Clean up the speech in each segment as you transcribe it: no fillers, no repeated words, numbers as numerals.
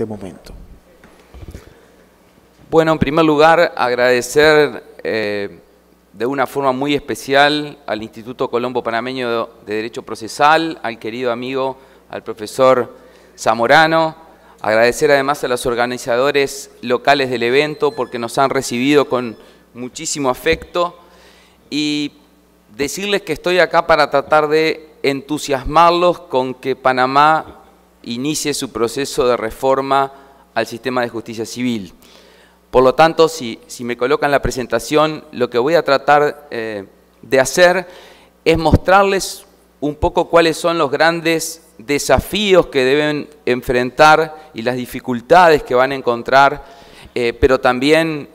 este momento. Bueno, en primer lugar, agradecer de una forma muy especial al Instituto Colombo Panameño de Derecho Procesal, al querido amigo, al profesor Zamorano. Agradecer además a los organizadores locales del evento porque nos han recibido con muchísimo afecto y decirles que estoy acá para tratar de entusiasmarlos con que Panamá inicie su proceso de reforma al sistema de justicia civil. Por lo tanto, si me colocan la presentación, lo que voy a tratar de hacer es mostrarles un poco cuáles son los grandes desafíos que deben enfrentar y las dificultades que van a encontrar, pero también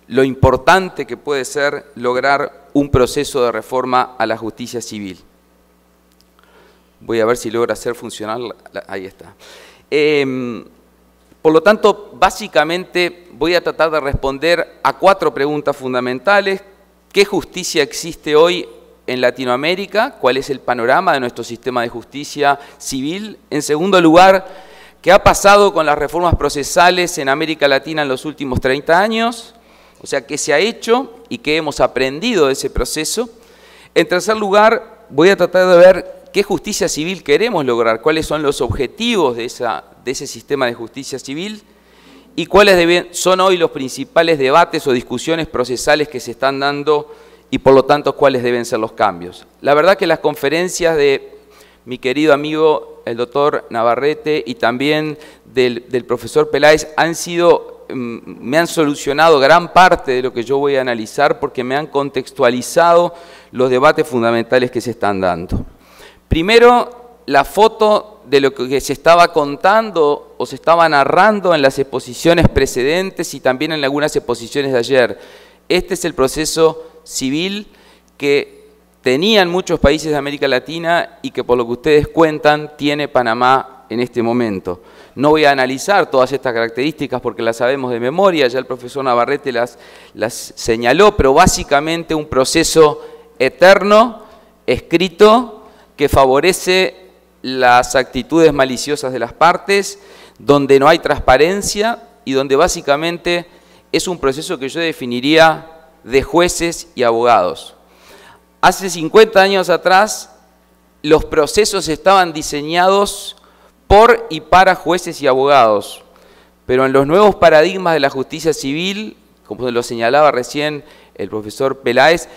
lo importante que puede ser lograr un proceso de reforma a la justicia civil. Voy a ver si logro hacer funcionar, ahí está. Por lo tanto, básicamente voy a tratar de responder a 4 preguntas fundamentales. ¿Qué justicia existe hoy en Latinoamérica? ¿Cuál es el panorama de nuestro sistema de justicia civil? En segundo lugar, ¿qué ha pasado con las reformas procesales en América Latina en los últimos 30 años? O sea, ¿qué se ha hecho y qué hemos aprendido de ese proceso? En tercer lugar, voy a tratar de ver qué justicia civil queremos lograr, cuáles son los objetivos de ese sistema de justicia civil y cuáles son hoy los principales debates o discusiones procesales que se están dando y por lo tanto cuáles deben ser los cambios. La verdad que las conferencias de mi querido amigo el doctor Navarrete y también del profesor Peláez me han solucionado gran parte de lo que yo voy a analizar porque me han contextualizado los debates fundamentales que se están dando. Primero, la foto de lo que se estaba contando o se estaba narrando en las exposiciones precedentes y también en algunas exposiciones de ayer. Este es el proceso civil que tenían muchos países de América Latina y que por lo que ustedes cuentan tiene Panamá en este momento. No voy a analizar todas estas características porque las sabemos de memoria, ya el profesor Navarrete las señaló, pero básicamente un proceso eterno, escrito, que favorece las actitudes maliciosas de las partes, donde no hay transparencia y donde básicamente es un proceso que yo definiría de jueces y abogados. Hace 50 años atrás, los procesos estaban diseñados por y para jueces y abogados, pero en los nuevos paradigmas de la justicia civil, como lo señalaba recién el profesor Peláez,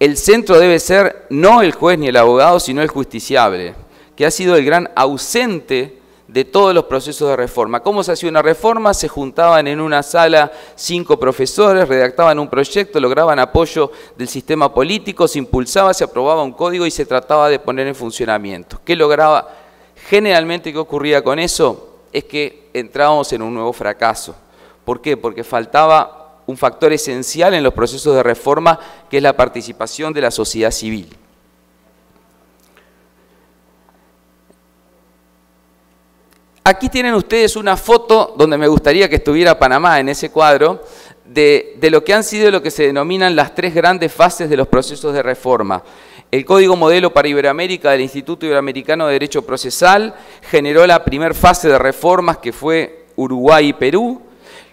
el centro debe ser no el juez ni el abogado, sino el justiciable, que ha sido el gran ausente de todos los procesos de reforma. ¿Cómo se hacía una reforma? Se juntaban en una sala 5 profesores, redactaban un proyecto, lograban apoyo del sistema político, se impulsaba, se aprobaba un código y se trataba de poner en funcionamiento. ¿Qué lograba? Generalmente, ¿qué ocurría con eso? Es que entrábamos en un nuevo fracaso. ¿Por qué? Porque faltaba un factor esencial en los procesos de reforma, que es la participación de la sociedad civil. Aquí tienen ustedes una foto donde me gustaría que estuviera Panamá en ese cuadro, de lo que han sido lo que se denominan las 3 grandes fases de los procesos de reforma. El Código Modelo para Iberoamérica del Instituto Iberoamericano de Derecho Procesal generó la primera fase de reformas que fue Uruguay y Perú.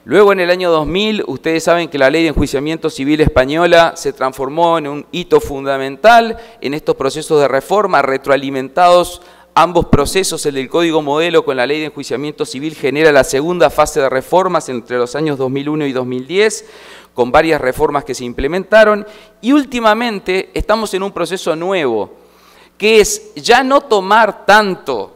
Luego en el año 2000, ustedes saben que la Ley de Enjuiciamiento Civil española se transformó en un hito fundamental en estos procesos de reforma, retroalimentados ambos procesos, el del Código Modelo con la Ley de Enjuiciamiento Civil genera la segunda fase de reformas entre los años 2001 y 2010, con varias reformas que se implementaron, y últimamente estamos en un proceso nuevo, que es ya no tomar tanto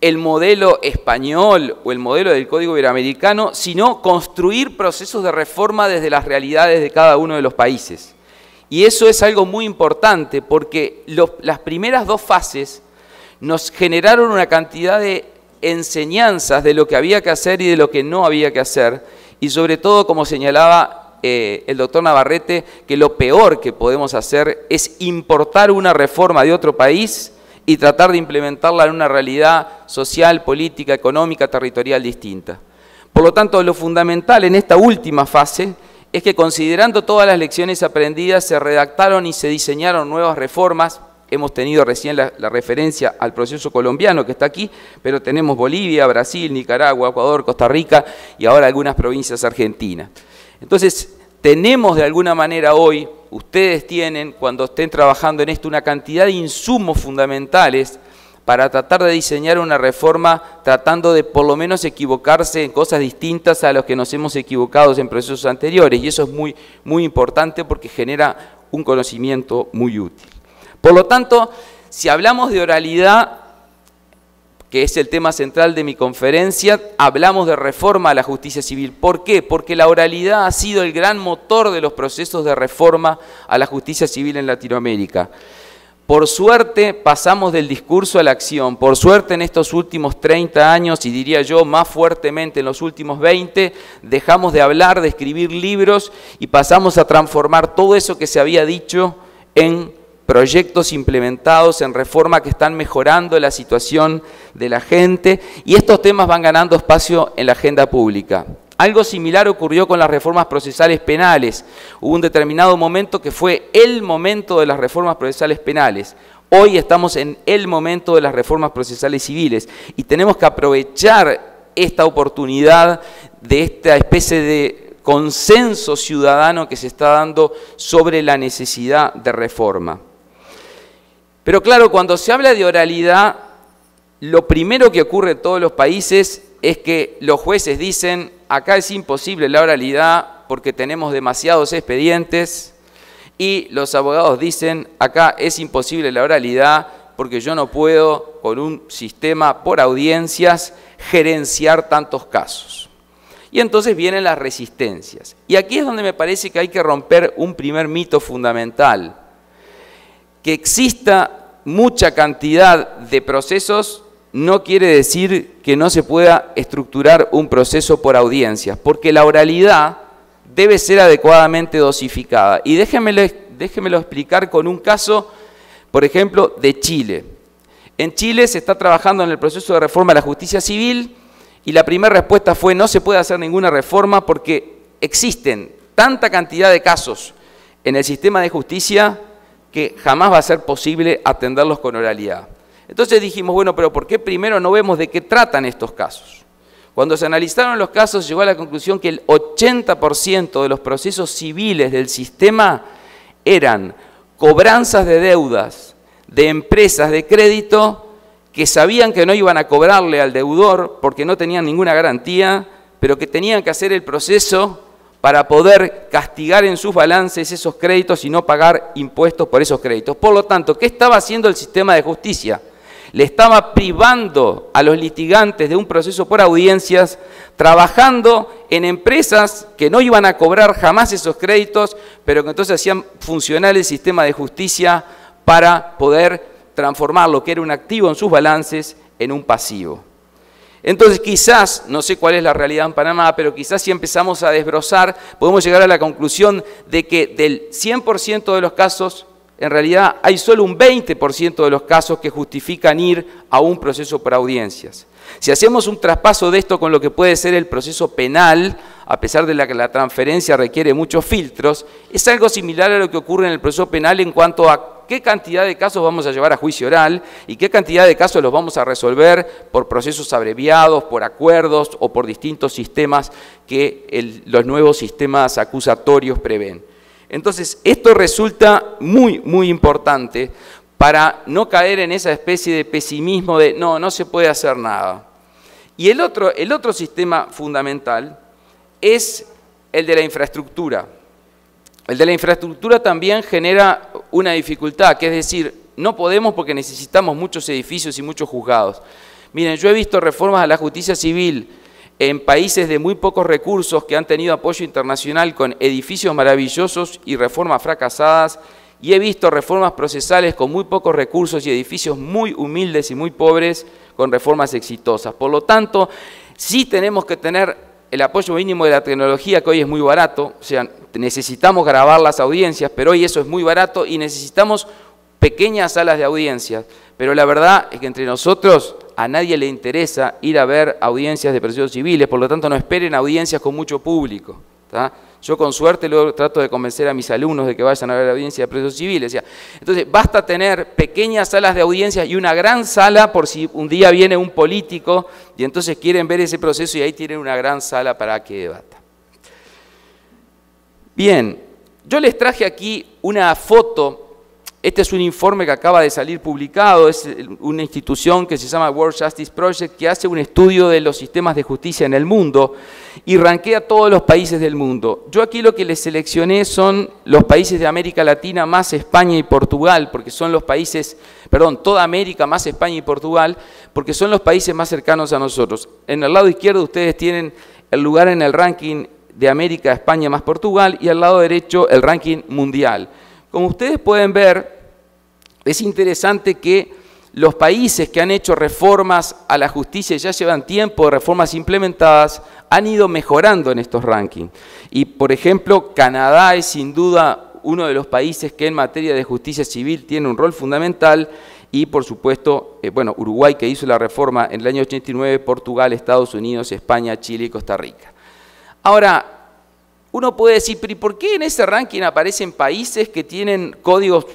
el modelo español o el modelo del Código Iberoamericano, sino construir procesos de reforma desde las realidades de cada uno de los países. Y eso es algo muy importante porque las primeras 2 fases nos generaron una cantidad de enseñanzas de lo que había que hacer y de lo que no había que hacer, y sobre todo, como señalaba el doctor Navarrete, que lo peor que podemos hacer es importar una reforma de otro país y tratar de implementarla en una realidad social, política, económica, territorial distinta. Por lo tanto, lo fundamental en esta última fase es que, considerando todas las lecciones aprendidas, se redactaron y se diseñaron nuevas reformas hemos tenido recién la referencia al proceso colombiano que está aquí, pero tenemos Bolivia, Brasil, Nicaragua, Ecuador, Costa Rica y ahora algunas provincias argentinas. Entonces, tenemos de alguna manera hoy, ustedes tienen, cuando estén trabajando en esto, una cantidad de insumos fundamentales para tratar de diseñar una reforma tratando de por lo menos equivocarse en cosas distintas a los que nos hemos equivocado en procesos anteriores. Y eso es muy, muy importante porque genera un conocimiento muy útil. Por lo tanto, si hablamos de oralidad, que es el tema central de mi conferencia, hablamos de reforma a la justicia civil. ¿Por qué? Porque la oralidad ha sido el gran motor de los procesos de reforma a la justicia civil en Latinoamérica. Por suerte pasamos del discurso a la acción. Por suerte en estos últimos 30 años, y diría yo más fuertemente en los últimos 20, dejamos de hablar, de escribir libros y pasamos a transformar todo eso que se había dicho en proyectos implementados, en reforma que están mejorando la situación de la gente, y estos temas van ganando espacio en la agenda pública. Algo similar ocurrió con las reformas procesales penales. Hubo un determinado momento que fue el momento de las reformas procesales penales. Hoy estamos en el momento de las reformas procesales civiles y tenemos que aprovechar esta oportunidad de esta especie de consenso ciudadano que se está dando sobre la necesidad de reforma. Pero claro, cuando se habla de oralidad, lo primero que ocurre en todos los países es que los jueces dicen: acá es imposible la oralidad porque tenemos demasiados expedientes, y los abogados dicen: acá es imposible la oralidad porque yo no puedo, con un sistema por audiencias, gerenciar tantos casos. Y entonces vienen las resistencias. Y aquí es donde me parece que hay que romper un primer mito fundamental. Que exista mucha cantidad de procesos no quiere decir que no se pueda estructurar un proceso por audiencias, porque la oralidad debe ser adecuadamente dosificada. Y déjenmelo explicar con un caso, por ejemplo, de Chile. En Chile se está trabajando en el proceso de reforma de la justicia civil y la primera respuesta fue: no se puede hacer ninguna reforma porque existen tanta cantidad de casos en el sistema de justicia que jamás va a ser posible atenderlos con oralidad. Entonces dijimos, bueno, pero ¿por qué primero no vemos de qué tratan estos casos? Cuando se analizaron los casos, llegó a la conclusión que el 80% de los procesos civiles del sistema eran cobranzas de deudas de empresas de crédito que sabían que no iban a cobrarle al deudor porque no tenían ninguna garantía, pero que tenían que hacer el proceso para poder castigar en sus balances esos créditos y no pagar impuestos por esos créditos. Por lo tanto, ¿qué estaba haciendo el sistema de justicia? Le estaba privando a los litigantes de un proceso por audiencias, trabajando en empresas que no iban a cobrar jamás esos créditos, pero que entonces hacían funcionar el sistema de justicia para poder transformar lo que era un activo en sus balances en un pasivo. Entonces quizás, no sé cuál es la realidad en Panamá, pero quizás si empezamos a desbrozar, podemos llegar a la conclusión de que del 100% de los casos, en realidad hay solo un 20% de los casos que justifican ir a un proceso por audiencias. Si hacemos un traspaso de esto con lo que puede ser el proceso penal, a pesar de que la transferencia requiere muchos filtros, es algo similar a lo que ocurre en el proceso penal en cuanto a qué cantidad de casos vamos a llevar a juicio oral y qué cantidad de casos los vamos a resolver por procesos abreviados, por acuerdos o por distintos sistemas que los nuevos sistemas acusatorios prevén. Entonces, esto resulta muy, muy importante para no caer en esa especie de pesimismo de no se puede hacer nada. Y el otro sistema fundamental es el de la infraestructura. El de la infraestructura también genera una dificultad, que es decir, no podemos porque necesitamos muchos edificios y muchos juzgados. Miren, yo he visto reformas a la justicia civil en países de muy pocos recursos que han tenido apoyo internacional con edificios maravillosos y reformas fracasadas, y he visto reformas procesales con muy pocos recursos y edificios muy humildes y muy pobres con reformas exitosas. Por lo tanto, sí tenemos que tener el apoyo mínimo de la tecnología, que hoy es muy barato, o sea, necesitamos grabar las audiencias, pero hoy eso es muy barato y necesitamos pequeñas salas de audiencias. Pero la verdad es que entre nosotros a nadie le interesa ir a ver audiencias de procesos civiles, por lo tanto no esperen audiencias con mucho público, ¿tá? Yo con suerte luego trato de convencer a mis alumnos de que vayan a ver la audiencia de procesos civiles. Entonces, basta tener pequeñas salas de audiencia y una gran sala por si un día viene un político y entonces quieren ver ese proceso y ahí tienen una gran sala para que debata. Bien, yo les traje aquí una foto. Este es un informe que acaba de salir publicado, es una institución que se llama World Justice Project, que hace un estudio de los sistemas de justicia en el mundo y rankea todos los países del mundo. Yo aquí lo que les seleccioné son los países de América Latina más España y Portugal, porque son los países, perdón, toda América más España y Portugal, porque son los países más cercanos a nosotros. En el lado izquierdo ustedes tienen el lugar en el ranking de América, España más Portugal, y al lado derecho el ranking mundial. Como ustedes pueden ver, es interesante que los países que han hecho reformas a la justicia y ya llevan tiempo de reformas implementadas, han ido mejorando en estos rankings. Y, por ejemplo, Canadá es sin duda uno de los países que en materia de justicia civil tiene un rol fundamental y, por supuesto, bueno, Uruguay, que hizo la reforma en el año 89, Portugal, Estados Unidos, España, Chile y Costa Rica. Ahora, uno puede decir, pero ¿y por qué en ese ranking aparecen países que tienen códigos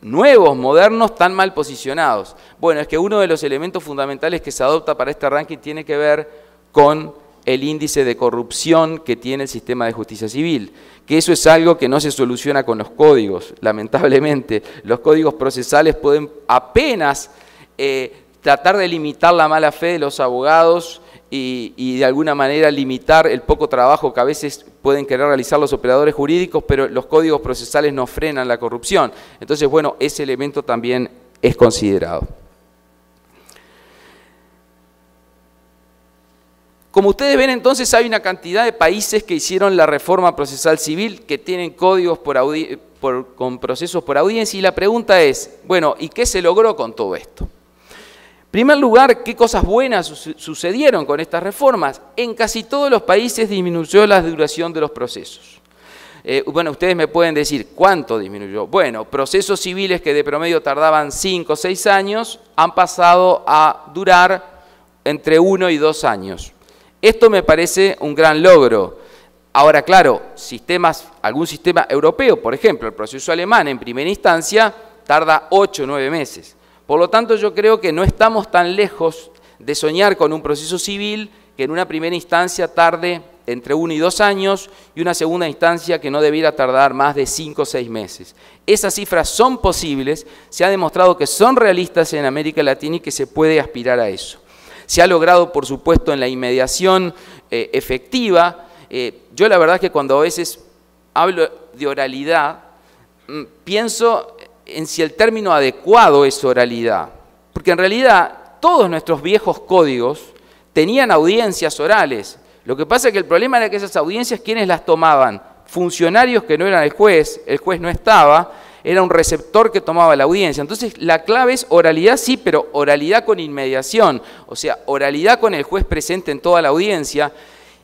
nuevos, modernos, tan mal posicionados? Bueno, es que uno de los elementos fundamentales que se adopta para este ranking tiene que ver con el índice de corrupción que tiene el sistema de justicia civil, que eso es algo que no se soluciona con los códigos, lamentablemente. Los códigos procesales pueden apenas tratar de limitar la mala fe de los abogados y de alguna manera limitar el poco trabajo que a veces pueden querer realizar los operadores jurídicos, pero los códigos procesales no frenan la corrupción. Entonces, bueno, ese elemento también es considerado. Como ustedes ven, entonces, hay una cantidad de países que hicieron la reforma procesal civil, que tienen códigos con procesos por audiencia, y la pregunta es, bueno, ¿y qué se logró con todo esto? En primer lugar, ¿qué cosas buenas sucedieron con estas reformas? En casi todos los países disminuyó la duración de los procesos. Bueno, ustedes me pueden decir, ¿cuánto disminuyó? Bueno, procesos civiles que de promedio tardaban 5 o 6 años han pasado a durar entre 1 y 2 años. Esto me parece un gran logro. Ahora, claro, algún sistema europeo, por ejemplo, el proceso alemán en primera instancia tarda 8 o 9 meses. Por lo tanto, yo creo que no estamos tan lejos de soñar con un proceso civil que en una primera instancia tarde entre 1 y 2 años y una segunda instancia que no debiera tardar más de 5 o 6 meses. Esas cifras son posibles, se ha demostrado que son realistas en América Latina y que se puede aspirar a eso. Se ha logrado, por supuesto, en la inmediación efectiva. Yo la verdad es que cuando a veces hablo de oralidad, pienso en si el término adecuado es oralidad. Porque en realidad todos nuestros viejos códigos tenían audiencias orales. Lo que pasa es que el problema era que esas audiencias, ¿quiénes las tomaban? Funcionarios que no eran el juez no estaba, era un receptor que tomaba la audiencia. Entonces la clave es oralidad, sí, pero oralidad con inmediación, o sea, oralidad con el juez presente en toda la audiencia.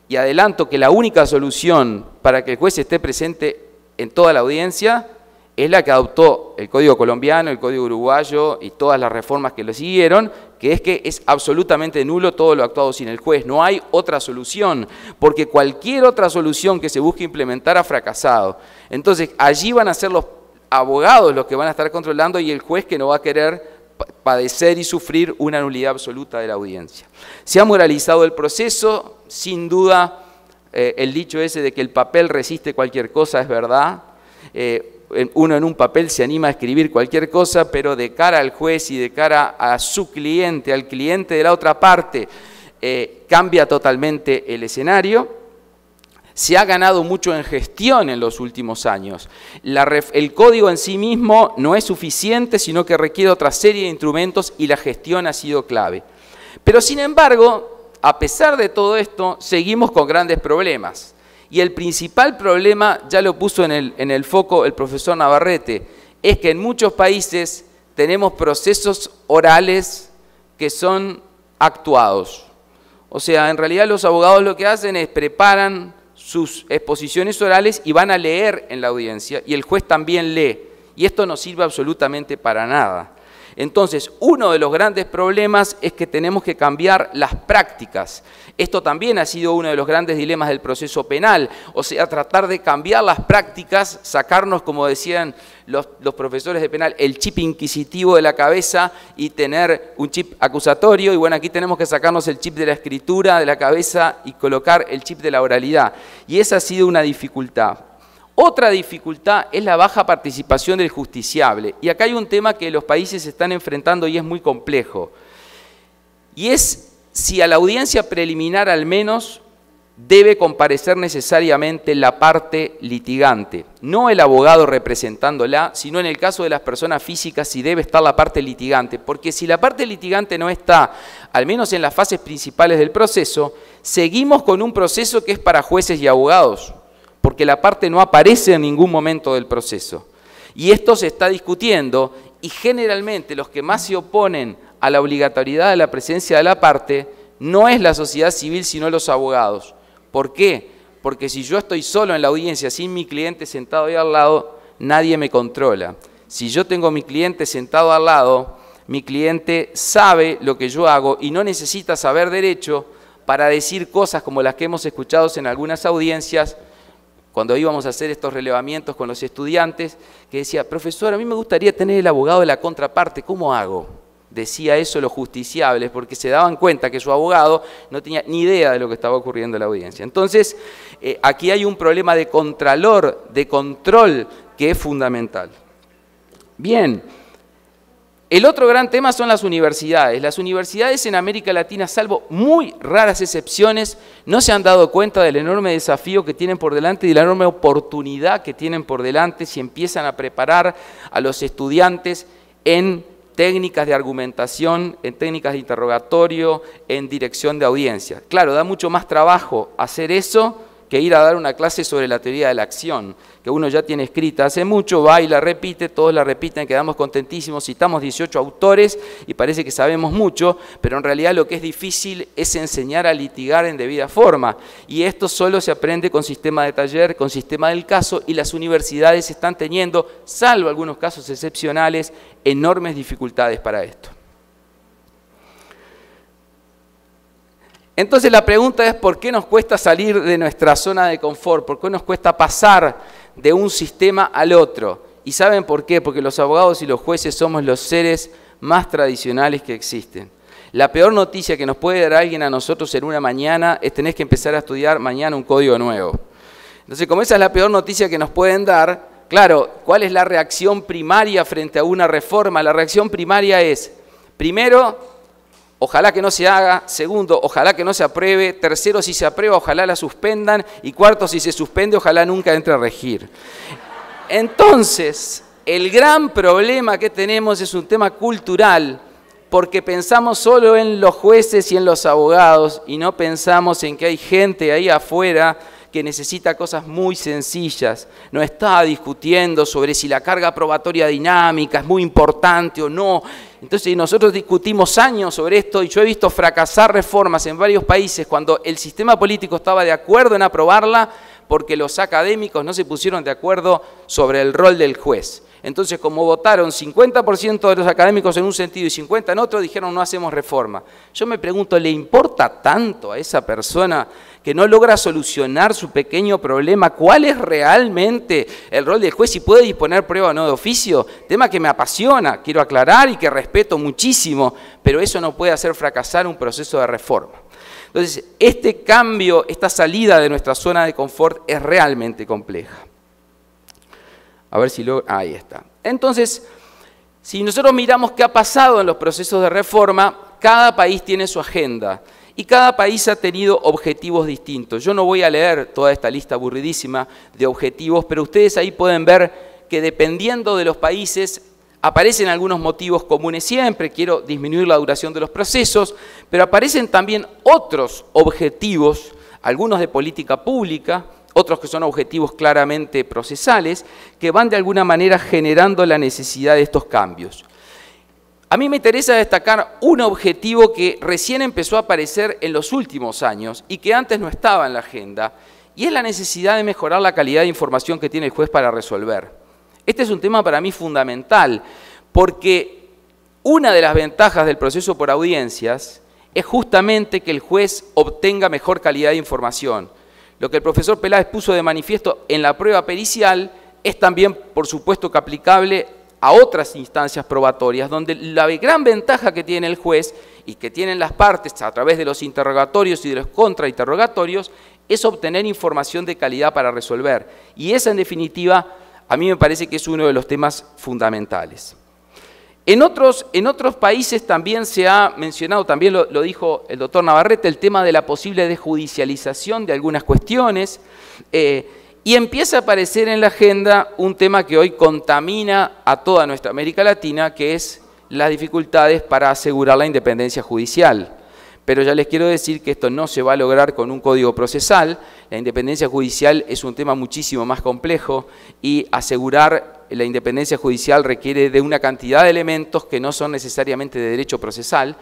Y adelanto que la única solución para que el juez esté presente en toda la audiencia es la que adoptó el Código colombiano, el Código uruguayo y todas las reformas que lo siguieron, que es absolutamente nulo todo lo actuado sin el juez. No hay otra solución, porque cualquier otra solución que se busque implementar ha fracasado. Entonces, allí van a ser los abogados los que van a estar controlando y el juez que no va a querer padecer y sufrir una nulidad absoluta de la audiencia. Se ha moralizado el proceso, sin duda, el dicho ese de que el papel resiste cualquier cosa es verdad. Uno en un papel se anima a escribir cualquier cosa, pero de cara al juez y de cara a su cliente, al cliente de la otra parte, cambia totalmente el escenario. Se ha ganado mucho en gestión en los últimos años. El código en sí mismo no es suficiente, sino que requiere otra serie de instrumentos y la gestión ha sido clave. Pero sin embargo, a pesar de todo esto, seguimos con grandes problemas. Y el principal problema, ya lo puso en el foco el profesor Navarrete, es que en muchos países tenemos procesos orales que son actuados. O sea, en realidad los abogados lo que hacen es preparan sus exposiciones orales y van a leer en la audiencia, y el juez también lee. Y esto no sirve absolutamente para nada. Entonces, uno de los grandes problemas es que tenemos que cambiar las prácticas. Esto también ha sido uno de los grandes dilemas del proceso penal, o sea, tratar de cambiar las prácticas, sacarnos, como decían los profesores de penal, el chip inquisitivo de la cabeza y tener un chip acusatorio, y bueno, aquí tenemos que sacarnos el chip de la escritura de la cabeza y colocar el chip de la oralidad. Y esa ha sido una dificultad. Otra dificultad es la baja participación del justiciable. Y acá hay un tema que los países se están enfrentando y es muy complejo. Y es si a la audiencia preliminar al menos debe comparecer necesariamente la parte litigante. No el abogado representándola, sino en el caso de las personas físicas si debe estar la parte litigante. Porque si la parte litigante no está, al menos en las fases principales del proceso, seguimos con un proceso que es para jueces y abogados, porque la parte no aparece en ningún momento del proceso. Y esto se está discutiendo y generalmente los que más se oponen a la obligatoriedad de la presencia de la parte no es la sociedad civil sino los abogados. ¿Por qué? Porque si yo estoy solo en la audiencia sin mi cliente sentado ahí al lado, nadie me controla. Si yo tengo a mi cliente sentado al lado, mi cliente sabe lo que yo hago y no necesita saber derecho para decir cosas como las que hemos escuchado en algunas audiencias, cuando íbamos a hacer estos relevamientos con los estudiantes, que decía, profesor, a mí me gustaría tener el abogado de la contraparte, ¿cómo hago? Decía eso los justiciables, porque se daban cuenta que su abogado no tenía ni idea de lo que estaba ocurriendo en la audiencia. Entonces, aquí hay un problema de contralor, de control, que es fundamental. Bien. El otro gran tema son las universidades. Las universidades en América Latina, salvo muy raras excepciones, no se han dado cuenta del enorme desafío que tienen por delante y de la enorme oportunidad que tienen por delante si empiezan a preparar a los estudiantes en técnicas de argumentación, en técnicas de interrogatorio, en dirección de audiencia. Claro, da mucho más trabajo hacer eso que ir a dar una clase sobre la teoría de la acción, que uno ya tiene escrita hace mucho, va y la repite, todos la repiten, quedamos contentísimos, citamos 18 autores y parece que sabemos mucho, pero en realidad lo que es difícil es enseñar a litigar en debida forma. Y esto solo se aprende con sistema de taller, con sistema del caso, y las universidades están teniendo, salvo algunos casos excepcionales, enormes dificultades para esto. Entonces la pregunta es ¿por qué nos cuesta salir de nuestra zona de confort? ¿Por qué nos cuesta pasar de un sistema al otro? ¿Y saben por qué? Porque los abogados y los jueces somos los seres más tradicionales que existen. La peor noticia que nos puede dar alguien a nosotros en una mañana es tenés que empezar a estudiar mañana un código nuevo. Entonces, como esa es la peor noticia que nos pueden dar, claro, ¿cuál es la reacción primaria frente a una reforma? La reacción primaria es, primero, ojalá que no se haga, segundo, ojalá que no se apruebe, tercero, si se aprueba, ojalá la suspendan, y cuarto, si se suspende, ojalá nunca entre a regir. Entonces, el gran problema que tenemos es un tema cultural, porque pensamos solo en los jueces y en los abogados, y no pensamos en que hay gente ahí afuera que necesita cosas muy sencillas. No está discutiendo sobre si la carga probatoria dinámica es muy importante o no. Entonces nosotros discutimos años sobre esto y yo he visto fracasar reformas en varios países cuando el sistema político estaba de acuerdo en aprobarla porque los académicos no se pusieron de acuerdo sobre el rol del juez. Entonces, como votaron 50% de los académicos en un sentido y 50% en otro, dijeron no hacemos reforma. Yo me pregunto, ¿le importa tanto a esa persona que no logra solucionar su pequeño problema? ¿Cuál es realmente el rol del juez? Si puede disponer prueba o no de oficio, tema que me apasiona, quiero aclarar y que respeto muchísimo, pero eso no puede hacer fracasar un proceso de reforma. Entonces, este cambio, esta salida de nuestra zona de confort es realmente compleja. A ver si lo... Ahí está. Entonces, si nosotros miramos qué ha pasado en los procesos de reforma, cada país tiene su agenda y cada país ha tenido objetivos distintos. Yo no voy a leer toda esta lista aburridísima de objetivos, pero ustedes ahí pueden ver que dependiendo de los países aparecen algunos motivos comunes siempre, quiero disminuir la duración de los procesos, pero aparecen también otros objetivos, algunos de política pública, otros que son objetivos claramente procesales, que van de alguna manera generando la necesidad de estos cambios. A mí me interesa destacar un objetivo que recién empezó a aparecer en los últimos años y que antes no estaba en la agenda, y es la necesidad de mejorar la calidad de información que tiene el juez para resolver. Este es un tema para mí fundamental, porque una de las ventajas del proceso por audiencias es justamente que el juez obtenga mejor calidad de información. Lo que el profesor Peláez puso de manifiesto en la prueba pericial es también, por supuesto, que aplicable a otras instancias probatorias, donde la gran ventaja que tiene el juez y que tienen las partes a través de los interrogatorios y de los contrainterrogatorios es obtener información de calidad para resolver. Y esa, en definitiva, a mí me parece que es uno de los temas fundamentales. En otros países también se ha mencionado, también lo dijo el doctor Navarrete, el tema de la posible desjudicialización de algunas cuestiones, y empieza a aparecer en la agenda un tema que hoy contamina a toda nuestra América Latina, que es las dificultades para asegurar la independencia judicial. Pero ya les quiero decir que esto no se va a lograr con un código procesal. La independencia judicial es un tema muchísimo más complejo y asegurar la independencia judicial requiere de una cantidad de elementos que no son necesariamente de derecho procesal,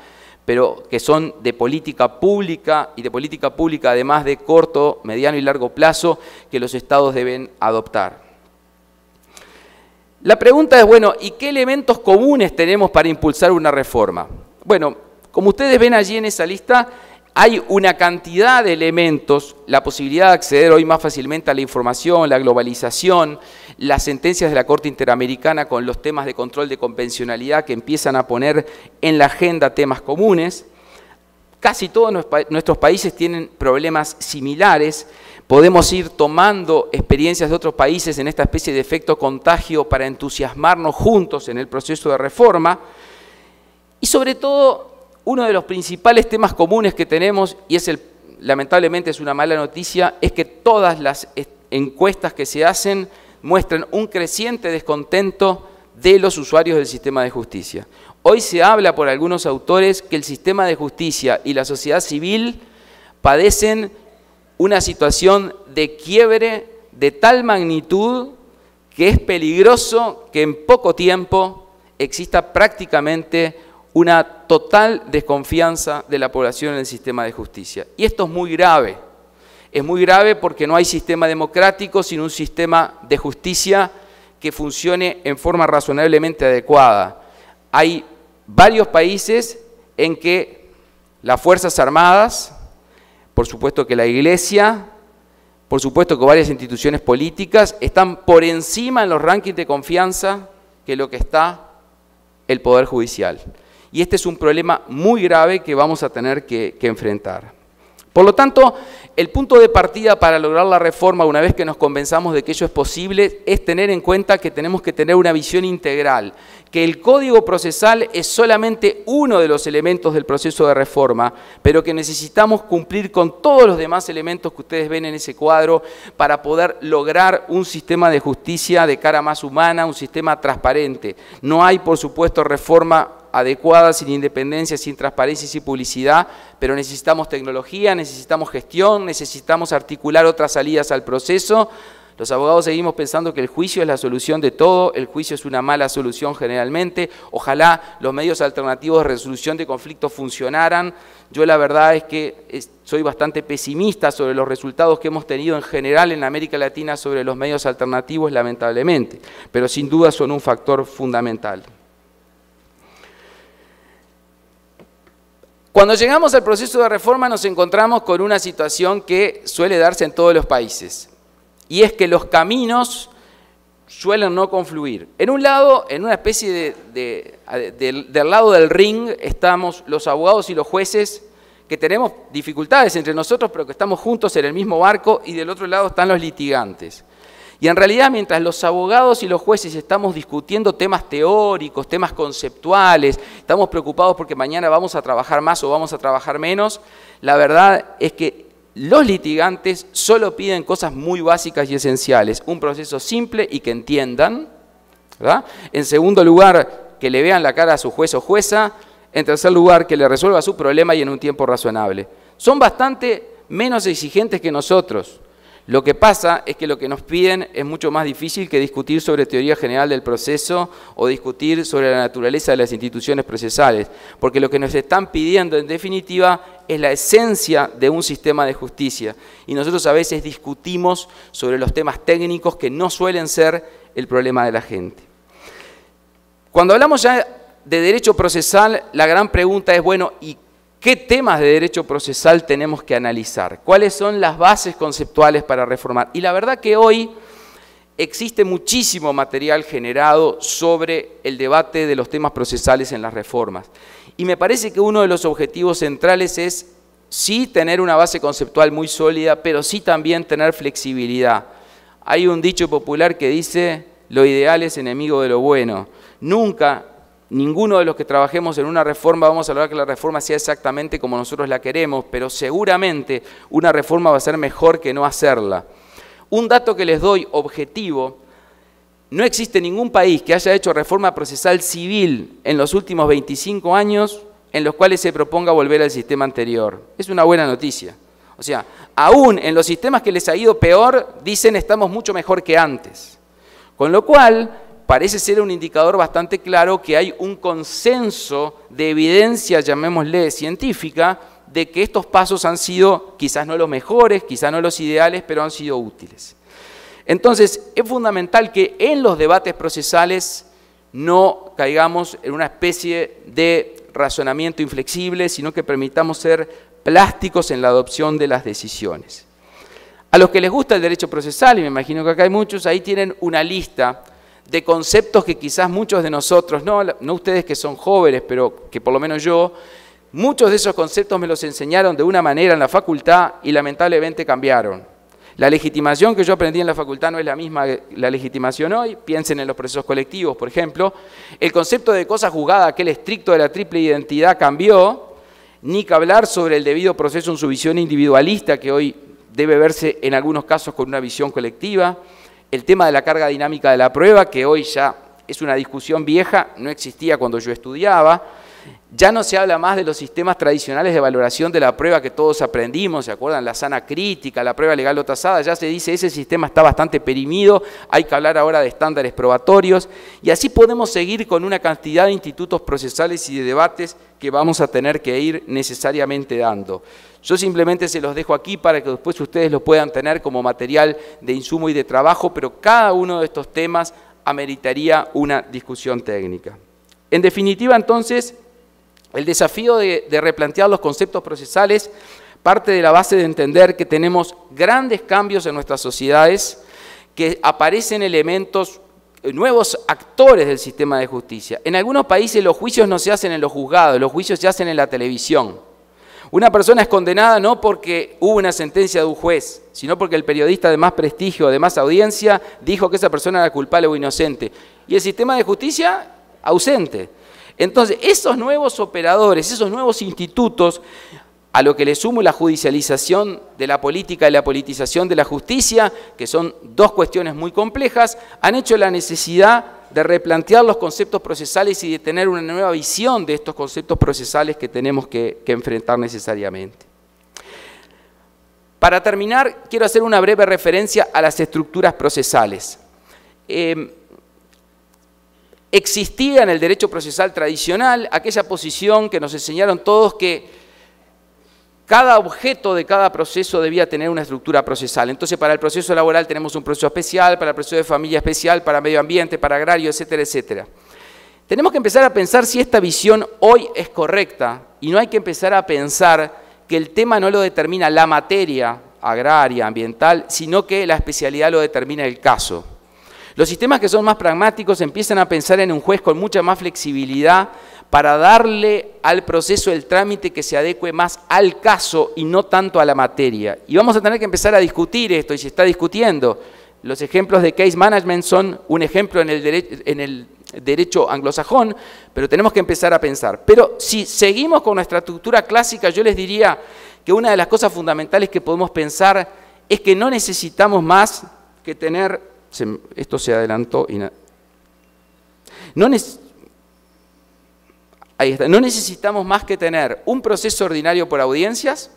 pero que son de política pública y de política pública además de corto, mediano y largo plazo que los estados deben adoptar. La pregunta es, bueno, ¿y qué elementos comunes tenemos para impulsar una reforma? Bueno, como ustedes ven allí en esa lista, hay una cantidad de elementos, la posibilidad de acceder hoy más fácilmente a la información, la globalización, las sentencias de la Corte Interamericana con los temas de control de convencionalidad que empiezan a poner en la agenda temas comunes. Casi todos nuestros países tienen problemas similares. Podemos ir tomando experiencias de otros países en esta especie de efecto contagio para entusiasmarnos juntos en el proceso de reforma. Y sobre todo, uno de los principales temas comunes que tenemos, y lamentablemente es una mala noticia, es que todas las encuestas que se hacen muestran un creciente descontento de los usuarios del sistema de justicia. Hoy se habla por algunos autores que el sistema de justicia y la sociedad civil padecen una situación de quiebre de tal magnitud que es peligroso que en poco tiempo exista prácticamente una total desconfianza de la población en el sistema de justicia. Y esto es muy grave. Es muy grave porque no hay sistema democrático sin un sistema de justicia que funcione en forma razonablemente adecuada. Hay varios países en que las Fuerzas Armadas, por supuesto que la Iglesia, por supuesto que varias instituciones políticas están por encima en los rankings de confianza que lo que está el Poder Judicial. Y este es un problema muy grave que vamos a tener que enfrentar. Por lo tanto, el punto de partida para lograr la reforma, una vez que nos convenzamos de que ello es posible, es tener en cuenta que tenemos que tener una visión integral, que el Código Procesal es solamente uno de los elementos del proceso de reforma, pero que necesitamos cumplir con todos los demás elementos que ustedes ven en ese cuadro para poder lograr un sistema de justicia de cara más humana, un sistema transparente. No hay, por supuesto, reforma adecuada, sin independencia, sin transparencia y sin publicidad, pero necesitamos tecnología, necesitamos gestión, necesitamos articular otras salidas al proceso. Los abogados seguimos pensando que el juicio es la solución de todo, el juicio es una mala solución generalmente. Ojalá los medios alternativos de resolución de conflictos funcionaran. Yo la verdad es que soy bastante pesimista sobre los resultados que hemos tenido en general en América Latina sobre los medios alternativos, lamentablemente, pero sin duda son un factor fundamental. Cuando llegamos al proceso de reforma nos encontramos con una situación que suele darse en todos los países, y es que los caminos suelen no confluir. En un lado, en una especie del lado del ring, estamos los abogados y los jueces que tenemos dificultades entre nosotros, pero que estamos juntos en el mismo barco, y del otro lado están los litigantes. Y en realidad, mientras los abogados y los jueces estamos discutiendo temas teóricos, temas conceptuales, estamos preocupados porque mañana vamos a trabajar más o vamos a trabajar menos, la verdad es que los litigantes solo piden cosas muy básicas y esenciales. Un proceso simple y que entiendan, ¿verdad? En segundo lugar, que le vean la cara a su juez o jueza. En tercer lugar, que le resuelva su problema y en un tiempo razonable. Son bastante menos exigentes que nosotros. Lo que pasa es que lo que nos piden es mucho más difícil que discutir sobre teoría general del proceso o discutir sobre la naturaleza de las instituciones procesales, porque lo que nos están pidiendo en definitiva es la esencia de un sistema de justicia, y nosotros a veces discutimos sobre los temas técnicos que no suelen ser el problema de la gente. Cuando hablamos ya de derecho procesal, la gran pregunta es, bueno, ¿y qué temas de derecho procesal tenemos que analizar? ¿Cuáles son las bases conceptuales para reformar? Y la verdad que hoy existe muchísimo material generado sobre el debate de los temas procesales en las reformas. Y me parece que uno de los objetivos centrales es sí tener una base conceptual muy sólida, pero sí también tener flexibilidad. Hay un dicho popular que dice, lo ideal es enemigo de lo bueno. Nunca, ninguno de los que trabajemos en una reforma vamos a lograr que la reforma sea exactamente como nosotros la queremos, pero seguramente una reforma va a ser mejor que no hacerla. Un dato que les doy objetivo, no existe ningún país que haya hecho reforma procesal civil en los últimos 25 años en los cuales se proponga volver al sistema anterior. Es una buena noticia. O sea, aún en los sistemas que les ha ido peor, dicen estamos mucho mejor que antes. Con lo cual, parece ser un indicador bastante claro que hay un consenso de evidencia, llamémosle científica, de que estos pasos han sido quizás no los mejores, quizás no los ideales, pero han sido útiles. Entonces, es fundamental que en los debates procesales no caigamos en una especie de razonamiento inflexible, sino que permitamos ser plásticos en la adopción de las decisiones. A los que les gusta el derecho procesal, y me imagino que acá hay muchos, ahí tienen una lista de conceptos que quizás muchos de nosotros, no ustedes que son jóvenes, pero que por lo menos yo, muchos de esos conceptos me los enseñaron de una manera en la facultad y lamentablemente cambiaron. La legitimación que yo aprendí en la facultad no es la misma que la legitimación hoy. Piensen en los procesos colectivos, por ejemplo. El concepto de cosa juzgada, aquel estricto de la triple identidad, cambió. Ni que hablar sobre el debido proceso en su visión individualista, que hoy debe verse en algunos casos con una visión colectiva. El tema de la carga dinámica de la prueba, que hoy ya es una discusión vieja, no existía cuando yo estudiaba. Ya no se habla más de los sistemas tradicionales de valoración de la prueba que todos aprendimos, ¿se acuerdan? La sana crítica, la prueba legal o tasada, ya se dice ese sistema está bastante perimido, hay que hablar ahora de estándares probatorios, y así podemos seguir con una cantidad de institutos procesales y de debates que vamos a tener que ir necesariamente dando. Yo simplemente se los dejo aquí para que después ustedes lo puedan tener como material de insumo y de trabajo, pero cada uno de estos temas ameritaría una discusión técnica. En definitiva, entonces, el desafío de replantear los conceptos procesales parte de la base de entender que tenemos grandes cambios en nuestras sociedades, que aparecen elementos, nuevos actores del sistema de justicia. En algunos países los juicios no se hacen en los juzgados, los juicios se hacen en la televisión. Una persona es condenada no porque hubo una sentencia de un juez, sino porque el periodista de más prestigio, de más audiencia, dijo que esa persona era culpable o inocente. Y el sistema de justicia, ausente. Entonces, esos nuevos operadores, esos nuevos institutos, a lo que le sumo la judicialización de la política y la politización de la justicia, que son dos cuestiones muy complejas, han hecho la necesidad de replantear los conceptos procesales y de tener una nueva visión de estos conceptos procesales que tenemos que enfrentar necesariamente. Para terminar, quiero hacer una breve referencia a las estructuras procesales. Existía en el derecho procesal tradicional aquella posición que nos enseñaron todos que cada objeto de cada proceso debía tener una estructura procesal. Entonces, para el proceso laboral tenemos un proceso especial, para el proceso de familia especial, para medio ambiente, para agrario, etcétera, etcétera. Tenemos que empezar a pensar si esta visión hoy es correcta y no hay que empezar a pensar que el tema no lo determina la materia agraria, ambiental, sino que la especialidad lo determina el caso. Los sistemas que son más pragmáticos empiezan a pensar en un juez con mucha más flexibilidad para darle al proceso el trámite que se adecue más al caso y no tanto a la materia. Y vamos a tener que empezar a discutir esto, y se está discutiendo. Los ejemplos de case management son un ejemplo en el derecho anglosajón, pero tenemos que empezar a pensar. Pero si seguimos con nuestra estructura clásica, yo les diría que una de las cosas fundamentales que podemos pensar es que no necesitamos más que tener... Esto se adelantó y ahí está. No necesitamos más que tener un proceso ordinario por audiencias,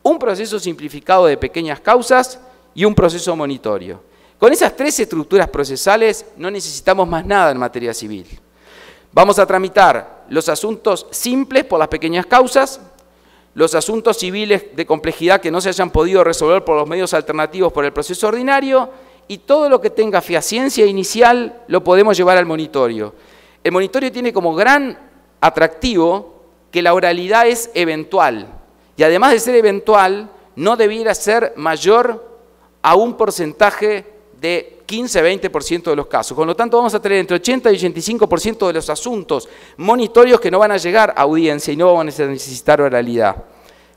un proceso simplificado de pequeñas causas y un proceso monitorio. Con esas tres estructuras procesales no necesitamos más nada en materia civil. Vamos a tramitar los asuntos simples por las pequeñas causas, los asuntos civiles de complejidad que no se hayan podido resolver por los medios alternativos por el proceso ordinario, y todo lo que tenga fehaciencia inicial lo podemos llevar al monitorio. El monitorio tiene como gran atractivo que la oralidad es eventual y además de ser eventual no debiera ser mayor a un porcentaje de 15-20% de los casos. Con lo tanto vamos a tener entre 80 y 85% de los asuntos monitorios que no van a llegar a audiencia y no van a necesitar oralidad.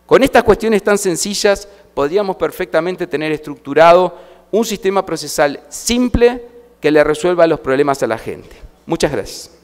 Con estas cuestiones tan sencillas podríamos perfectamente tener estructurado un sistema procesal simple que le resuelva los problemas a la gente. Muchas gracias.